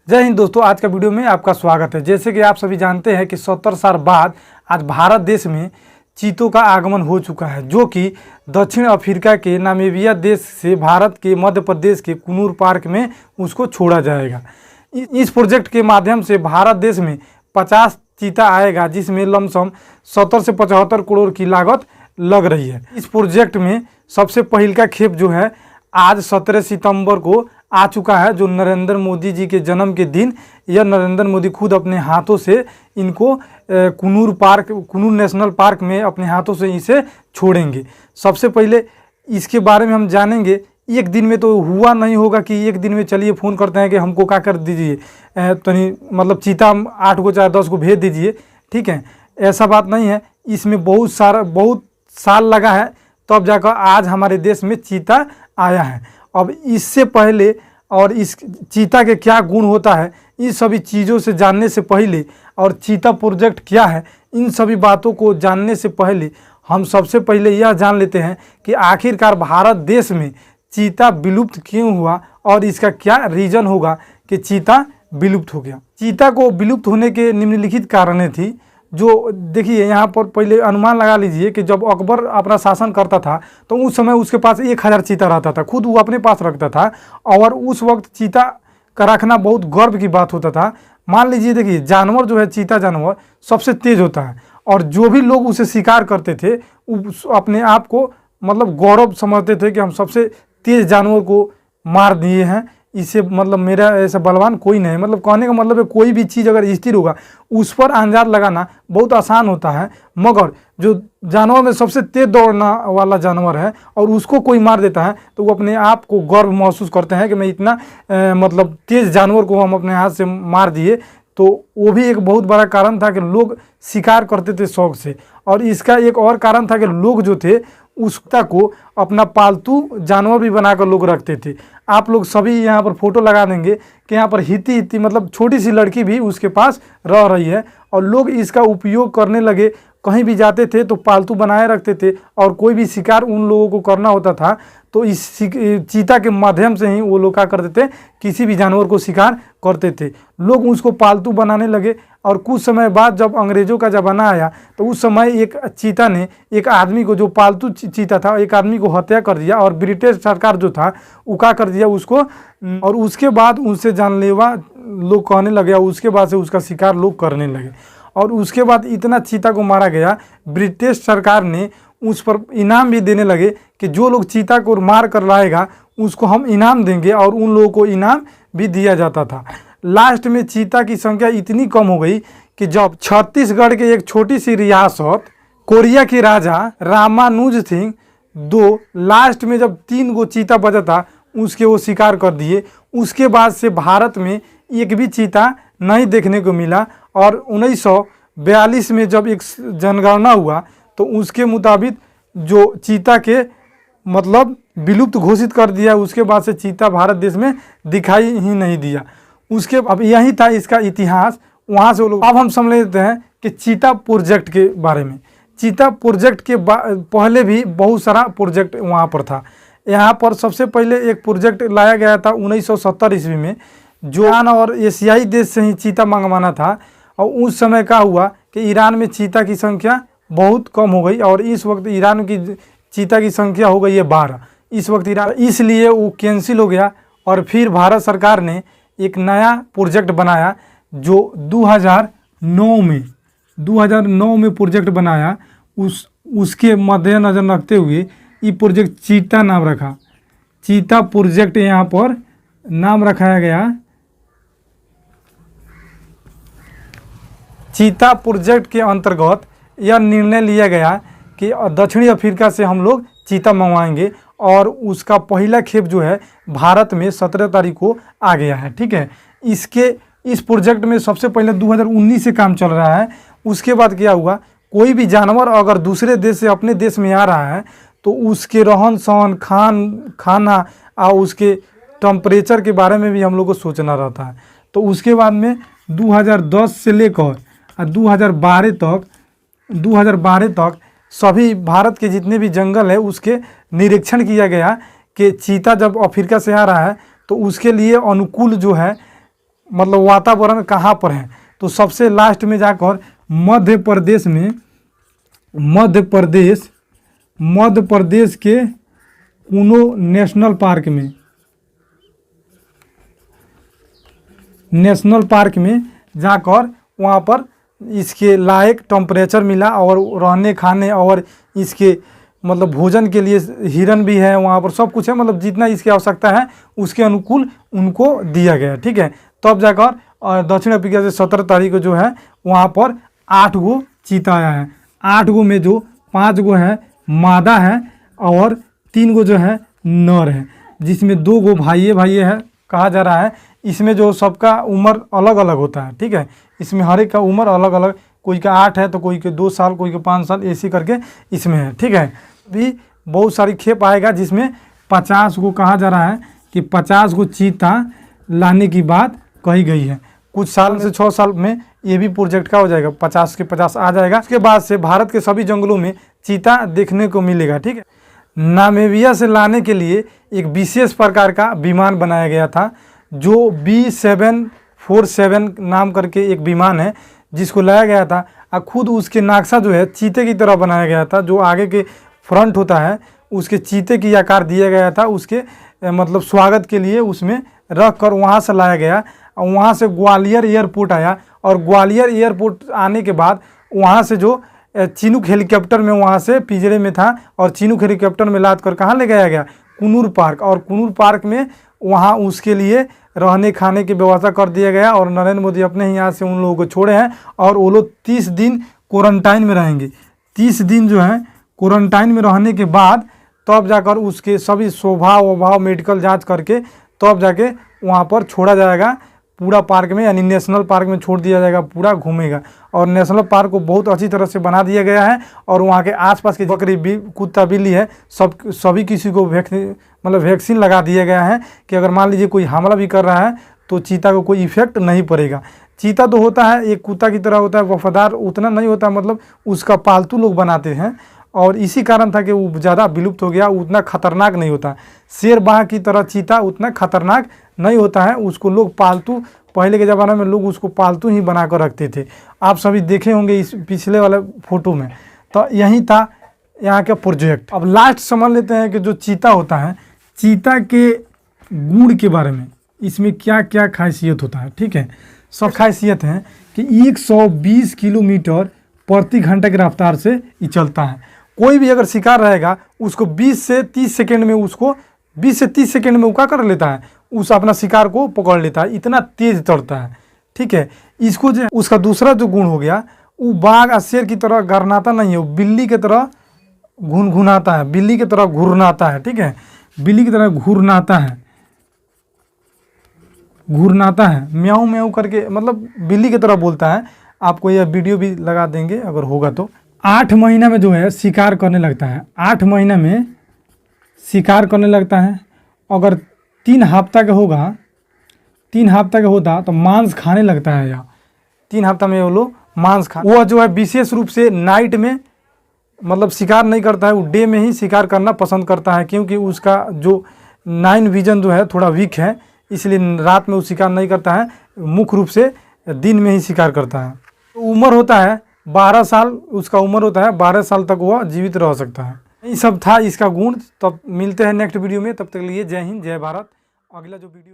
जय हिंद दोस्तों, आज का वीडियो में आपका स्वागत है। जैसे कि आप सभी जानते हैं कि 70 साल बाद आज भारत देश में चीतों का आगमन हो चुका है, जो कि दक्षिण अफ्रीका के नामीबिया देश से भारत के मध्य प्रदेश के कुनूर पार्क में उसको छोड़ा जाएगा। इस प्रोजेक्ट के माध्यम से भारत देश में 50 चीता आएगा, जिसमें लमसम 70 से 75 करोड़ की लागत लग रही है। इस प्रोजेक्ट में सबसे पहल का खेप जो है आज 17 सितंबर को आ चुका है, जो नरेंद्र मोदी जी के जन्म के दिन यह नरेंद्र मोदी खुद अपने हाथों से इनको कुनूर नेशनल पार्क में अपने हाथों से इसे छोड़ेंगे। सबसे पहले इसके बारे में हम जानेंगे। एक दिन में तो हुआ नहीं होगा कि एक दिन में चलिए फ़ोन करते हैं कि हमको क्या कर दीजिए, तो नहीं मतलब चीता 8 को चाहे 10 को भेज दीजिए, ठीक है, ऐसा बात नहीं है। इसमें बहुत साल लगा है, तब जाकर आज हमारे देश में चीता आया है। अब इससे पहले और इस चीता के क्या गुण होता है, इन सभी चीज़ों से जानने से पहले और चीता प्रोजेक्ट क्या है, इन सभी बातों को जानने से पहले हम सबसे पहले यह जान लेते हैं कि आखिरकार भारत देश में चीता विलुप्त क्यों हुआ और इसका क्या रीज़न होगा कि चीता विलुप्त हो गया। चीता को विलुप्त होने के निम्नलिखित कारणें थी। जो देखिए यहाँ पर पहले अनुमान लगा लीजिए कि जब अकबर अपना शासन करता था तो उस समय उसके पास 1000 चीता रहता था, खुद वो अपने पास रखता था, और उस वक्त चीता का रखना बहुत गर्व की बात होता था। मान लीजिए, देखिए जानवर जो है, चीता जानवर सबसे तेज होता है, और जो भी लोग उसे शिकार करते थे अपने आप को मतलब गौरव समझते थे कि हम सबसे तेज जानवर को मार दिए हैं, इसे मतलब मेरा ऐसा बलवान कोई नहीं है। मतलब कहने का मतलब है कोई भी चीज़ अगर स्थिर होगा उस पर अंदाज लगाना बहुत आसान होता है, मगर जो जानवर में सबसे तेज दौड़ना वाला जानवर है और उसको कोई मार देता है तो वो अपने आप को गर्व महसूस करते हैं कि मैं इतना मतलब तेज जानवर को हम अपने हाथ से मार दिए। तो वो भी एक बहुत बड़ा कारण था कि लोग शिकार करते थे शौक से। और इसका एक और कारण था कि लोग जो थे उसका को अपना पालतू जानवर भी बनाकर लोग रखते थे। आप लोग सभी यहाँ पर फोटो लगा देंगे कि यहाँ पर हिती मतलब छोटी सी लड़की भी उसके पास रह रही है, और लोग इसका उपयोग करने लगे। कहीं भी जाते थे तो पालतू बनाए रखते थे, और कोई भी शिकार उन लोगों को करना होता था तो इस चीता के माध्यम से ही वो लोग क्या करते थे, किसी भी जानवर को शिकार करते थे। लोग उसको पालतू बनाने लगे, और कुछ समय बाद जब अंग्रेज़ों का ज़माना आया तो उस समय एक चीता ने एक आदमी को, जो पालतू चीता था, एक आदमी को हत्या कर दिया, और ब्रिटिश सरकार जो था वो क्या कर दिया उसको, और उसके बाद उनसे जानलेवा लोग कहने लगे, और उसके बाद से उसका शिकार लोग करने लगे। और उसके बाद इतना चीता को मारा गया, ब्रिटिश सरकार ने उस पर इनाम भी देने लगे कि जो लोग चीता को मार कर लाएगा उसको हम इनाम देंगे, और उन लोगों को इनाम भी दिया जाता था। लास्ट में चीता की संख्या इतनी कम हो गई कि जब छत्तीसगढ़ के एक छोटी सी रियासत कोरिया के राजा रामानुज सिंह II लास्ट में जब 3 गो चीता बचा था उसके वो शिकार कर दिए। उसके बाद से भारत में एक भी चीता नहीं देखने को मिला, और 1942 में जब एक जनगणना हुआ तो उसके मुताबिक जो चीता के मतलब विलुप्त घोषित कर दिया। उसके बाद से चीता भारत देश में दिखाई ही नहीं दिया। उसके अब यही था इसका इतिहास। वहाँ से वो लोग, अब हम समझ लेते हैं कि चीता प्रोजेक्ट के बारे में। चीता प्रोजेक्ट के पहले भी बहुत सारा प्रोजेक्ट वहाँ पर था। यहाँ पर सबसे पहले एक प्रोजेक्ट लाया गया था 1970 ईस्वी में, जो ईरान और एशियाई देश से ही चीता मंगवाना था। और उस समय क्या हुआ कि ईरान में चीता की संख्या बहुत कम हो गई, और इस वक्त ईरान की चीता की संख्या हो गई है 12 इस वक्त ईरान, इसलिए वो कैंसिल हो गया। और फिर भारत सरकार ने एक नया प्रोजेक्ट बनाया जो 2009 में प्रोजेक्ट बनाया। उसके मद्देनजर रखते हुए ये प्रोजेक्ट चीता नाम रखा। चीता प्रोजेक्ट यहाँ पर नाम रखाया गया। चीता प्रोजेक्ट के अंतर्गत यह निर्णय लिया गया कि दक्षिणी अफ्रीका से हम लोग चीता मंगवाएंगे, और उसका पहला खेप जो है भारत में 17 तारीख को आ गया है, ठीक है। इस प्रोजेक्ट में सबसे पहले 2019 से काम चल रहा है। उसके बाद क्या हुआ, कोई भी जानवर अगर दूसरे देश से अपने देश में आ रहा है तो उसके रहन सहन खाना और उसके टेम्परेचर के बारे में भी हम लोग को सोचना रहता है। तो उसके बाद में 2010 से लेकर 2012 तक सभी भारत के जितने भी जंगल है उसके निरीक्षण किया गया कि चीता जब अफ्रीका से आ रहा है तो उसके लिए अनुकूल जो है मतलब वातावरण कहाँ पर है, तो सबसे लास्ट में जाकर मध्य प्रदेश में, मध्य प्रदेश के कूनो नेशनल पार्क में जाकर वहाँ पर इसके लायक टेम्परेचर मिला और रहने खाने और इसके मतलब भोजन के लिए हिरन भी है वहाँ पर, सब कुछ है, मतलब जितना इसकी आवश्यकता है उसके अनुकूल उनको दिया गया। ठीक है, तब जाकर दक्षिण अफ्रीका से 17 तारीख को जो है वहाँ पर 8 गो चीता आया है। 8 गो में जो 5 गो है मादा है और 3 गो जो है नर है, जिसमें 2 गो भाई है कहा जा रहा है। इसमें जो सबका उम्र अलग अलग होता है। ठीक है, इसमें हर एक का उम्र अलग अलग, कोई का 8 है तो कोई के 2 साल, कोई के 5 साल, ऐसे करके इसमें है। ठीक है, भी बहुत सारी खेप आएगा जिसमें 50 को कहा जा रहा है कि 50 को चीता लाने की बात कही गई है। कुछ साल से 6 साल में ये भी प्रोजेक्ट का हो जाएगा, 50 के 50 आ जाएगा। उसके बाद से भारत के सभी जंगलों में चीता देखने को मिलेगा। ठीक है, नामीबिया से लाने के लिए एक विशेष प्रकार का विमान बनाया गया था जो B747 नाम करके एक विमान है जिसको लाया गया था। और खुद उसके नक्शा जो है चीते की तरह बनाया गया था, जो आगे के फ्रंट होता है उसके चीते की आकार दिया गया था। उसके मतलब स्वागत के लिए उसमें रख कर वहाँ से लाया गया और वहाँ से ग्वालियर एयरपोर्ट आया। और ग्वालियर एयरपोर्ट आने के बाद वहाँ से जो चिनूक हेलीकॉप्टर में वहाँ से पिंजरे में था और चिनूक हेलीकॉप्टर में लाद कर कहाँ ले गया गया, कुनूर पार्क। और कुनूर पार्क में वहाँ उसके लिए रहने खाने की व्यवस्था कर दिया गया। और नरेंद्र मोदी अपने ही यहाँ से उन लोगों को छोड़े हैं और वो लोग 30 दिन क्वारंटाइन में रहेंगे। 30 दिन जो है क्वारंटाइन में रहने के बाद तब जाकर उसके सभी स्वभाव मेडिकल जांच करके तब जाके वहाँ पर छोड़ा जाएगा पूरा पार्क में, यानी नेशनल पार्क में छोड़ दिया जाएगा, पूरा घूमेगा। और नेशनल पार्क को बहुत अच्छी तरह से बना दिया गया है। और वहाँ के आसपास के बकरी भी, कुत्ता बिल्ली है, सभी किसी को वैक्सीन लगा दिया गया है कि अगर मान लीजिए कोई हमला भी कर रहा है तो चीता को कोई इफेक्ट नहीं पड़ेगा। चीता तो होता है एक कुत्ता की तरह होता है, वफादार उतना नहीं होता, मतलब उसका पालतू लोग बनाते हैं और इसी कारण था कि वो ज़्यादा विलुप्त हो गया, उतना खतरनाक नहीं होता। शेर बाघ की तरह चीता उतना खतरनाक नहीं होता है, उसको लोग पालतू, पहले के ज़माने में लोग उसको पालतू ही बना कर रखते थे। आप सभी देखे होंगे इस पिछले वाले फोटो में। तो यही था यहाँ का प्रोजेक्ट। अब लास्ट समझ लेते हैं कि जो चीता होता है, चीता के गुण के बारे में, इसमें क्या क्या खासियत होता है। ठीक है, सब खासियत है कि 120 किलोमीटर प्रति घंटे की रफ्तार से ये चलता है। कोई भी अगर शिकार रहेगा उसको 20 से 30 सेकेंड में वो क्या कर लेता है, उस अपना शिकार को पकड़ लेता है, इतना तेज चलता है। ठीक है, इसको जो उसका दूसरा जो गुण हो गया, वो बाघ और शेर की तरह गरनाता नहीं है, वो बिल्ली की तरह घुनघुनाता है, बिल्ली की तरह घुरनाता है। ठीक है, बिल्ली की तरह घुरनाता है, म्याऊ म्याऊ करके, मतलब बिल्ली की तरह बोलता है। आपको यह वीडियो भी लगा देंगे अगर होगा तो। 8 महीना में जो है शिकार करने लगता है, 8 महीना में शिकार करने लगता है। अगर 3 हफ्ता का होगा, 3 हफ्ता का होता तो मांस खाने लगता है। या 3 हफ्ता में वो लोग मांस खा, वह जो है विशेष रूप से नाइट में मतलब शिकार नहीं करता है, वो डे में ही शिकार करना पसंद करता है, क्योंकि उसका जो 9 विजन जो है थोड़ा वीक है, इसलिए रात में वो शिकार नहीं करता है, मुख्य रूप से दिन में ही शिकार करता है। उम्र होता है 12 साल, उसका उम्र होता है 12 साल तक वह जीवित रह सकता है। ये सब था इसका गुण। तब मिलते हैं नेक्स्ट वीडियो में, तब तक के लिए जय हिंद जय भारत। अगला जो वीडियो है